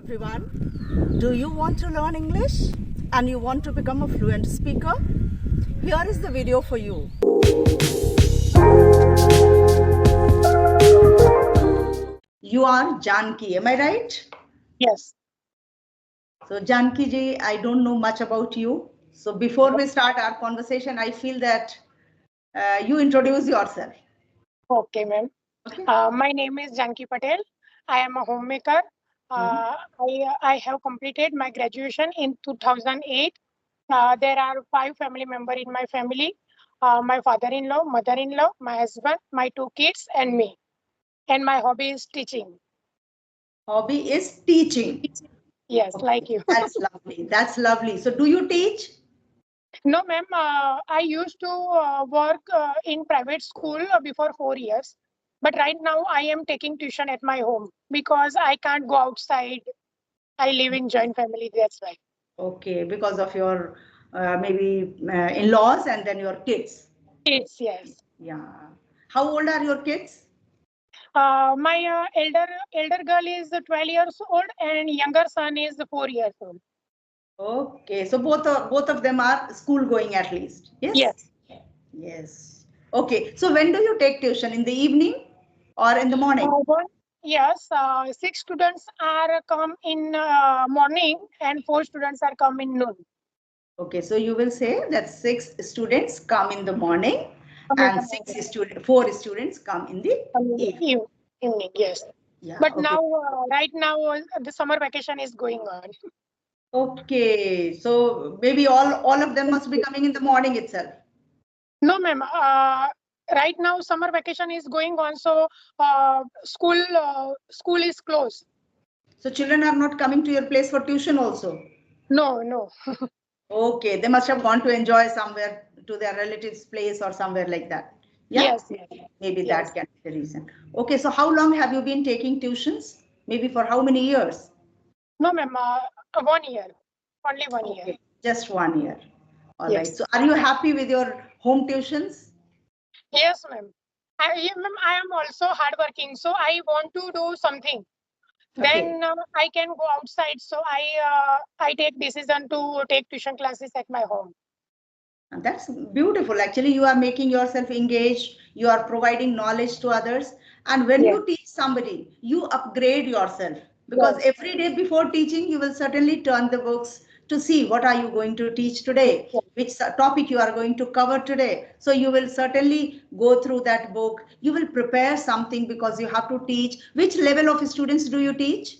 everyone. Do you want to learn English and you want to become a fluent speaker? Here is the video for you. You are Janki, am I right? Yes. So Janki ji, I don't know much about you. So before we start our conversation, I feel that you introduce yourself. Okay, ma'am. Okay. My name is Janki Patel. I am a homemaker. I have completed my graduation in 2008. There are 5 family members in my family. My father-in-law, mother-in-law, my husband, my 2 kids, and me. And my hobby is teaching. Hobby is teaching. Yes, Okay. like you. That's lovely. That's lovely. So do you teach? No, ma'am. I used to work in private school before 4 years. But right now I am taking tuition at my home because I can't go outside. I live in joint family, that's why. Okay, because of your maybe in-laws and then your kids. Kids, yes. Yeah. How old are your kids? My elder girl is 12 years old and younger son is 4 years old. Okay, so both of them are school going at least. Yes? Yes. Yes. Okay, so when do you take tuition? In the evening or in the morning? Yes, 6 students are come in morning and 4 students are come in noon. Okay, so you will say that 6 students come in the morning and 4 students come in the Evening, yes. Yeah, But okay. now, right now, the summer vacation is going on. Okay, so maybe all of them must be coming in the morning itself. No, ma'am. Right now, summer vacation is going on, so school is closed. So children are not coming to your place for tuition also? No. Okay, they must have gone to enjoy somewhere to their relatives' place or somewhere like that. Yeah? Yes. Maybe Yes. that can be the reason. Okay, so how long have you been taking tuitions? Maybe for how many years? No, ma'am. 1 year. Only 1 year. Okay, just 1 year. All right. Yes. So are you happy with your home tuitions? Yes, ma'am. I am also hardworking, so I want to do something. Okay. Then I can go outside. So I take decision to take tuition classes at my home. And that's beautiful. Actually, you are making yourself engaged. You are providing knowledge to others. And when Yes. you teach somebody, you upgrade yourself. Because every day before teaching, you will certainly turn the books to see what are you going to teach today, which topic you are going to cover today. So you will certainly go through that book. You will prepare something because you have to teach. Which level of students do you teach?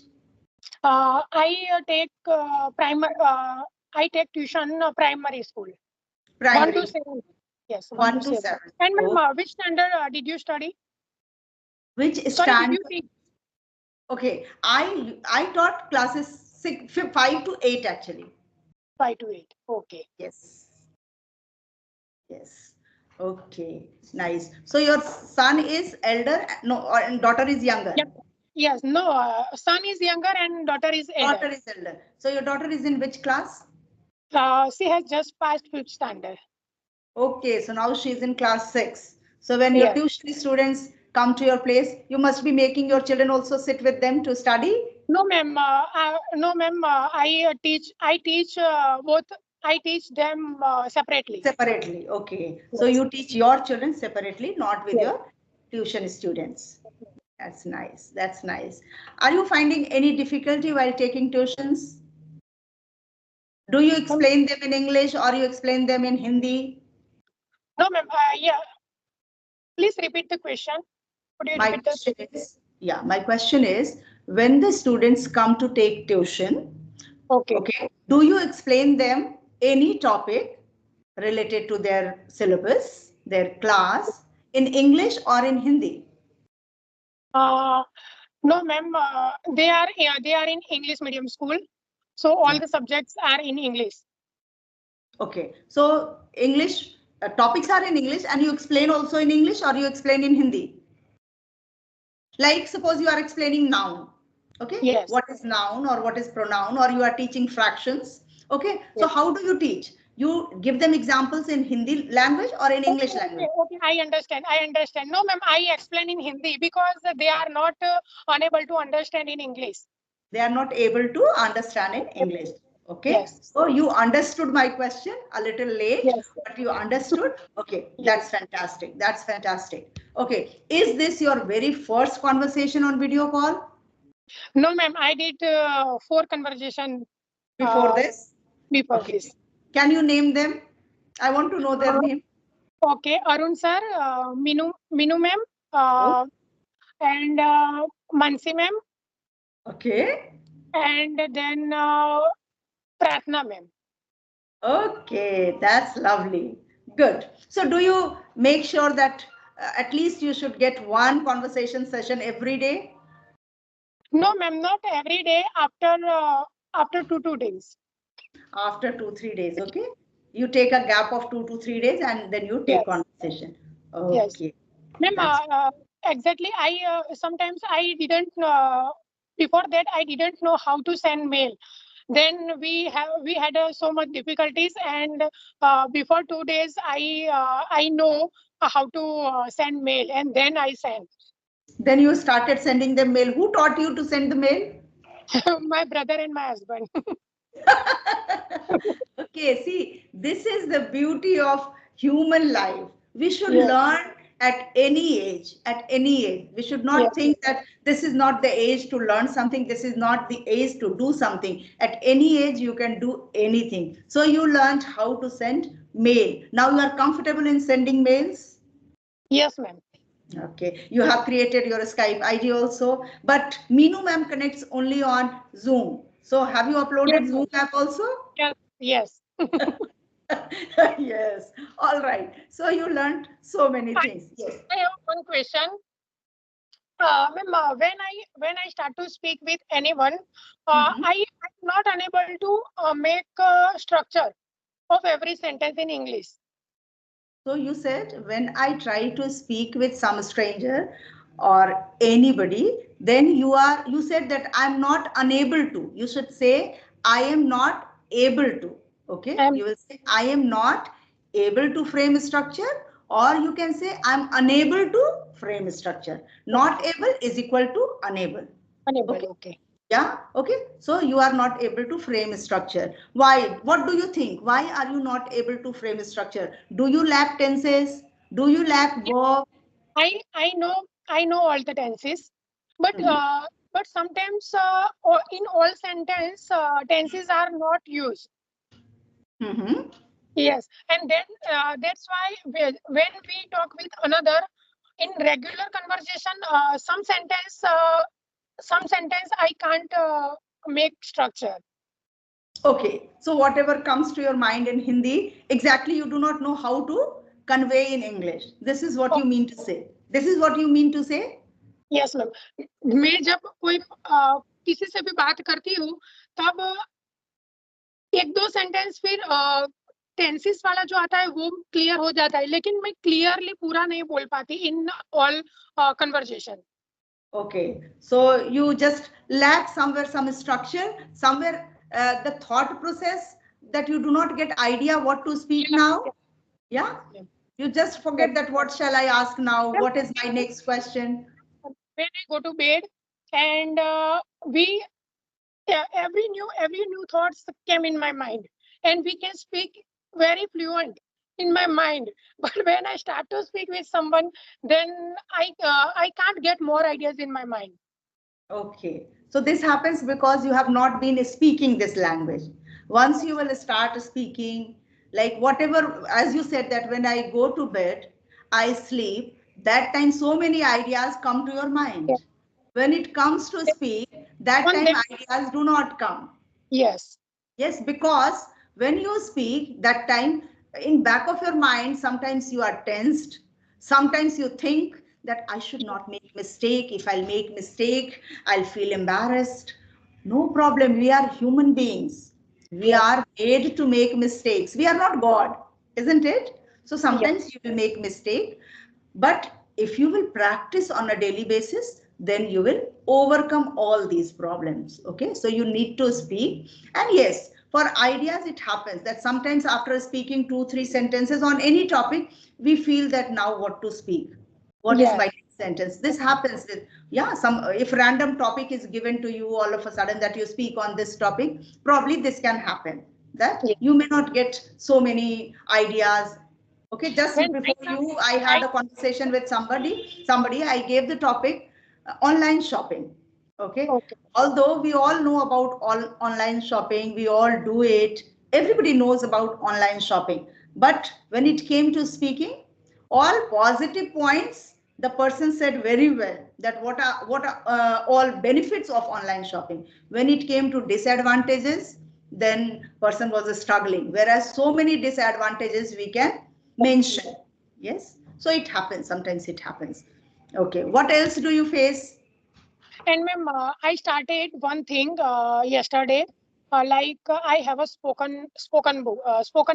I take I take tuition primary school. Primary. 1 to 7. Yes, 1 to 7. And ma'am, which standard did you study? Which Sorry, standard? did you teach? Okay, I taught classes 5 to 8 actually. 5 to 8. Okay. Yes. Yes. Okay. Nice. So your son is elder, no, or daughter is younger. Yep. Yes. No. Son is younger and daughter is elder. Daughter is elder. So your daughter is in which class? She has just passed 5th standard. Okay. So now she's in class 6. So when your tuition students come to your place, you must be making your children also sit with them to study. No, ma'am. I teach both. I teach them separately. Separately. Okay. So you teach your children separately, not with your tuition students. That's nice. That's nice. Are you finding any difficulty while taking tuitions? Do you explain them in English or you explain them in Hindi? No, ma'am. Yeah. Please repeat the question. Could you repeat the question? My question is, when the students come to take tuition, okay, do you explain them any topic related to their syllabus, their class, in English or in Hindi? No, ma'am. They are in English medium school, so all the subjects are in English. Okay, so English topics are in English, and you explain also in English or you explain in Hindi? Like suppose you are explaining noun. Okay. Yes. What is noun or what is pronoun, or you are teaching fractions. Okay. So how do you teach? You give them examples in Hindi language or in English language? Okay, I understand. No, ma'am, I explain in Hindi because they are not unable to understand in English. They are not able to understand in English. Okay. Yes. So you understood my question a little late, Yes. but you understood. Okay. Yes. That's fantastic. That's fantastic. Okay. Is this your very first conversation on video call? No, ma'am. I did 4 conversation Before this? before Okay. this. Can you name them? I want to know their Uh, name. okay, Arun sir, Minu ma'am, Oh, and Mansi ma'am, okay. and then Pratna ma'am. Okay, that's lovely. Good. So do you make sure that at least you should get one conversation session every day? No, ma'am, not every day. After 2 days. After 2 3 days, okay? You take a gap of 2 to 3 days and then you take Yes. conversation. Yes. Okay, Ma'am, that's exactly. I sometimes I didn't before that I didn't know how to send mail. Then we had so much difficulties, and before 2 days I know how to send mail, and then I sent. then you started sending them mail. Who taught you to send the mail? My brother and my husband. Okay, see, this is the beauty of human life. We should Yes. learn at any age, at any age. We should not Yes. think that this is not the age to learn something, this is not the age to do something. At any age, you can do anything. So you learned how to send mail. Now you are comfortable in sending mails? Yes, ma'am. Okay, you have created your Skype ID also, but Meenu ma'am connects only on Zoom. So have you Yes, uploaded Zoom ma'am. app also? Yes. Yes. Yes, all right. So you learned so many I, things. Yes. I have one question. Ma'am, when I start to speak with anyone, Mhm. I'm not unable to make a structure of every sentence in English. So you said when I try to speak with some stranger or anybody, then you said that I'm not unable to. You should say I am not able to. Okay. I'm You will say I am not able to frame structure, or you can say I'm unable to frame structure. Not okay. able is equal to unable. Unable. Okay. Okay. Yeah, okay. So you are not able to frame structure. Why? What do you think? Why are you not able to frame structure? Do you lack tenses? Do you lack Yeah, verb? I know all the tenses, but Mhm. sometimes in all sentence tenses are not used. Mhm. Yes, and then that's why when we talk with another in regular conversation, some sentence I can't make structure. Okay. So whatever comes to your mind in Hindi, exactly you do not know how to convey in English. This is what Oh, you mean to say. This is what you mean to say? Yes ma'am मैं जब कोई किसी से भी बात करती हूँ तब एक दो सेंटेंस फिर टेंसेस वाला जो आता है वो क्लियर हो जाता है लेकिन मैं क्लियरली पूरा नहीं बोल पाती in all conversation. Okay, so you just lack somewhere some structure, somewhere the thought process that you do not get idea what to speak now. Yeah, Yes, ma'am. you just Yes. forget that what shall I ask now? Ma'am, What is my next question? when I go to bed and we every new thoughts came in my mind and we can speak very fluent in my mind but when I start to speak with someone then I can't get more ideas in my mind. Okay, so this happens because you have not been speaking this language. Once you will start speaking, like whatever, as you said that when I go to bed, I sleep, that time so many ideas come to your Yes. mind. When it comes to speak, that On time that, ideas do not come. yes. Yes, because when you speak, that time in back of your mind, sometimes you are tensed. Sometimes you think that I should not make mistake. If I'll make mistake, I'll feel embarrassed. No problem. We are human beings. We Yes. are made to make mistakes. We are not God, isn't it? So Yes. sometimes you will make mistake, but if you will practice on a daily basis, then you will overcome all these problems. Okay, so you need to speak. And yes, for ideas, it happens that sometimes after speaking 2 3 sentences on any topic, we feel that now what to speak. What is Yes. my sentence. This happens with, yeah, some, if random topic is given to you all of a sudden that you speak on this topic, probably this can happen, that Yes. you may not get so many ideas. Okay, just When before you, I had a conversation with somebody, I gave the topic online shopping. Okay, okay. although we all know about all online shopping, we all do it, everybody knows about online shopping, but when it came to speaking, all positive points the person said very well, that what are all benefits of online shopping. When it came to disadvantages, then person was struggling, whereas so many disadvantages we can mention. Yes, so it happens, sometimes it happens. Okay, what else do you face? And ma'am, I started one thing yesterday. I have a spoken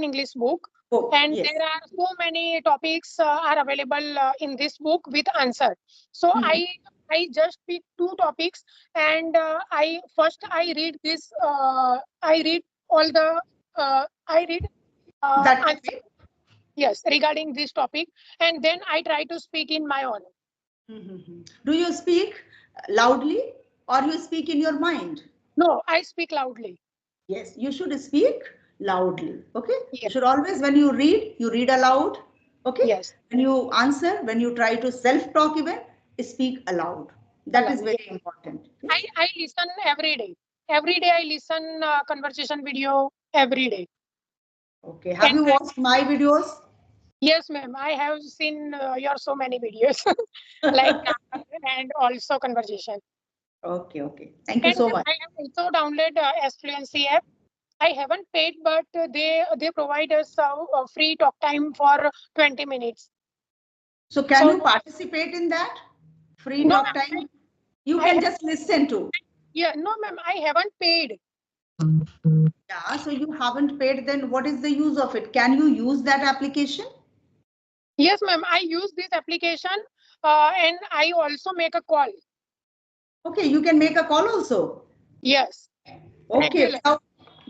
English book, Oh, and yes. there are so many topics are available in this book with answer. So Mhm. I just pick two topics, and I read this. I read all the I read That answer, topic. yes, regarding this topic, and then I try to speak in my own. Mhm. Do you speak loudly or you speak in your mind? No, I speak loudly. Yes, you should speak loudly. Okay, you Yes, should always, when you read aloud. Okay, yes. when you answer, when you try to self talk, even speak aloud. That is Aloud. very important. Yes. I listen every day. Every day I listen conversation video every day. Okay, have And you watched my videos? yes, ma'am, I have seen your so many videos like and also conversation. Okay, okay. Thank you And so ma'am, much. I have also downloaded S Fluency app. I haven't paid, but they provide us free talk time for 20 minutes. So can So you participate in that free no, talk ma'am, time? You I can have, just listen to. yeah, no, ma'am, I haven't paid. Yeah, so you haven't paid, then what is the use of it? Can you use that application? Yes, ma'am, I use this application and I also make a call. Okay, you can make a call also. Yes, Okay, regular.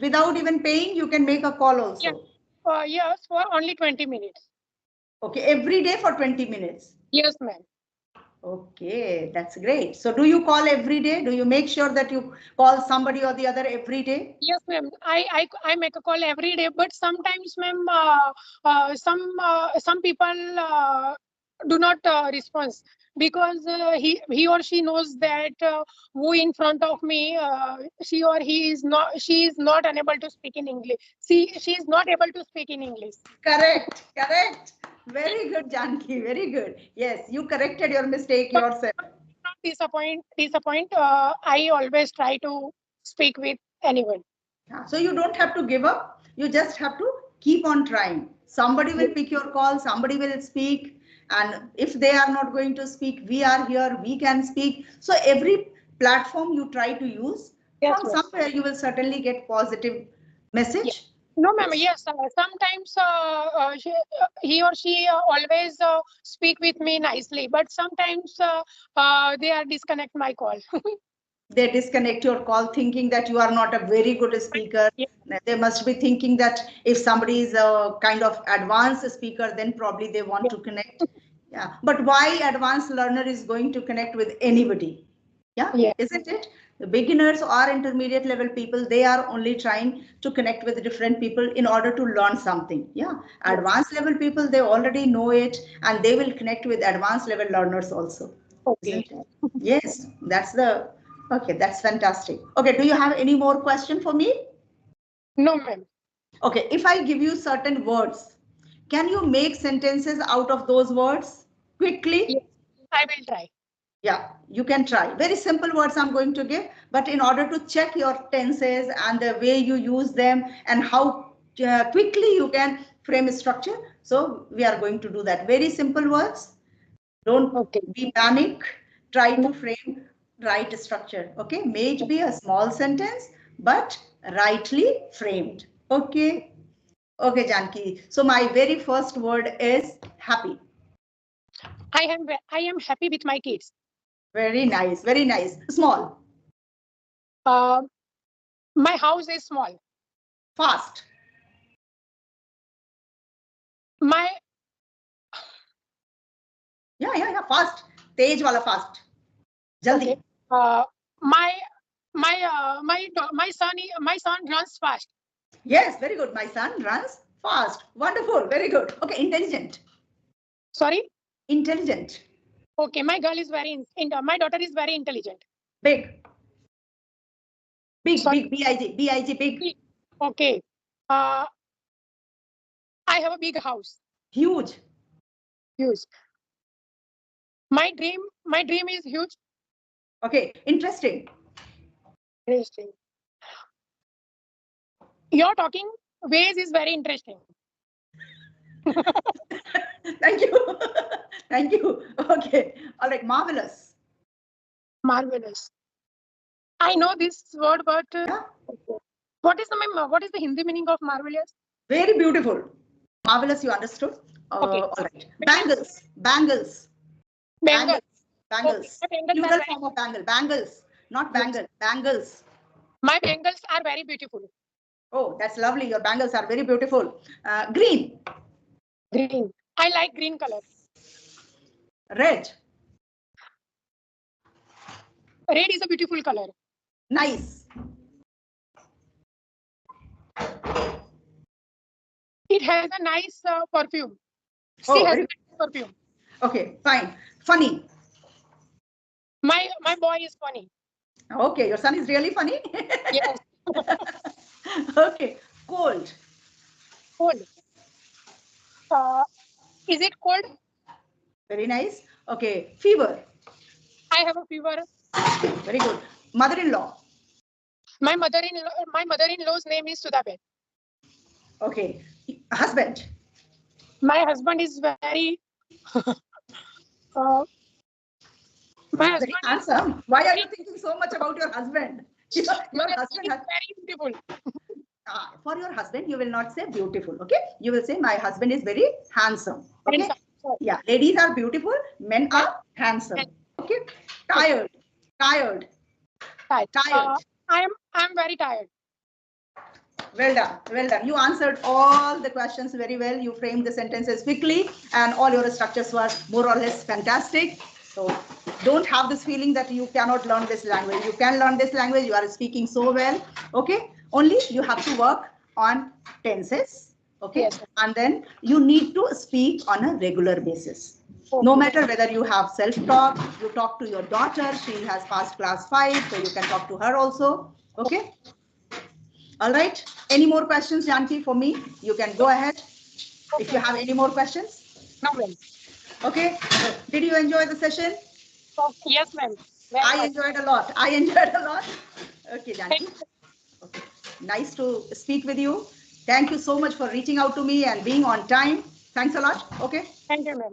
without even paying, you can make a call Yeah. also. Yes, for only 20 minutes. Okay, every day for 20 minutes. Yes, ma'am. Okay, that's great. So do you call every day? Do you make sure that you call somebody or the other every day? Yes, ma'am. I make a call every day, but sometimes, ma'am, some people do not respond because he or she knows that who in front of me, she is not unable to speak in English. She is not able to speak in English. Correct, correct. Very good, Janki. Very good. Yes, you corrected your mistake But yourself. not disappoint. I always try to speak with anyone. Yeah, so you don't have to give up. You just have to keep on trying. Somebody will pick your call, somebody will speak. And if they are not going to speak, we are here, we can speak. So every platform you try to use, Yes, from ma'am. somewhere you will certainly get positive Yeah. message. No, ma'am. Yes. Yes, sometimes he or she always speak with me nicely, but sometimes they are disconnect my call. They disconnect your call thinking that you are not a very good speaker. Yeah, They must be thinking that if somebody is a kind of advanced speaker, then probably they want yeah, to connect. Yeah, but why advanced learner is going to connect with anybody? Yeah, yeah, isn't it? The beginners or intermediate level people, they are only trying to connect with different people in order to learn something. Yeah, yes. advanced level people, they already know it and they will connect with advanced level learners also, Okay. isn't it? Yes, that's the, okay, that's fantastic. Okay, do you have any more question for me? No, ma'am. Okay, if I give you certain words, can you make sentences out of those words quickly? Yes, I will try. Yeah, you can try. Very simple words I'm going to give, but in order to check your tenses and the way you use them and how quickly you can frame a structure. So we are going to do that. Very simple words. Don't Okay. be panic. Try No, to frame right structure. Okay, may it be a small sentence, but rightly framed. Okay. Okay, Janki. So my very first word is happy. I am happy with my kids. Very nice. Very nice. Small. Uh, my house is small. Fast. My Yeah, yeah, yeah. Fast. तेज वाला fast. Jaldi. Okay. My son runs fast. Yes, very good. My son runs fast. Wonderful. Very good. Okay, intelligent. Sorry. Intelligent. Okay, my girl is my daughter is very intelligent. Big. Big, Sorry? big, B-I-G, B-I-G, big. Okay. I have a big house. Huge. Huge. My dream is huge. Okay, interesting. Interesting. Your talking ways is very interesting. Thank you. Thank you. Okay. All right. Marvelous. Marvelous. I know this word, but Yeah. what is the Hindi meaning of marvelous? Very beautiful. Marvelous. You understood? Okay. All right. Bangles. Bangles. Bengal. Bangles. Okay. My bangles Plural are form of bangle. Bangles. Not bangle. Bangles. My bangles are very beautiful. Oh, that's lovely. Your bangles are very beautiful. Green. Green. I like green color. Red. Red is a beautiful color. Nice. It has a nice perfume. Oh, She has very a nice perfume. Okay, fine. Funny. My boy is funny. Okay, your son is really funny. Yes. Okay, cold. Cold. Is it cold? Very nice. Okay, fever. I have a fever. Very good. Mother-in-law. My mother-in-law's name is Sudhabet. Okay, husband. My husband is very my Very husband handsome. Why are you thinking so much about your husband? Your husband is has, very beautiful. for your husband, you will not say beautiful. Okay, you will say my husband is very handsome. Okay, yeah, ladies are beautiful, men are handsome. Okay, tired. Tired. Tired. I'm very tired. Well done. Well done. You answered all the questions very well. You framed the sentences quickly, and all your structures were more or less fantastic. So don't have this feeling that you cannot learn this language. You can learn this language. You are speaking so well. Okay. Only you have to work on tenses. Okay. Yes. And then you need to speak on a regular basis. Okay. No matter whether you have self-talk, you talk to your daughter. She has passed class 5, so you can talk to her also. Okay. All right. Any more questions, Janki, for me? You can go ahead if you have any more questions. No, ma'am. Okay. Did you enjoy the session? Yes, ma'am. I enjoyed a lot. I enjoyed a lot. Okay, Janki. Okay. Nice to speak with you. Thank you so much for reaching out to me and being on time. Thanks a lot. Okay. Thank you, ma'am.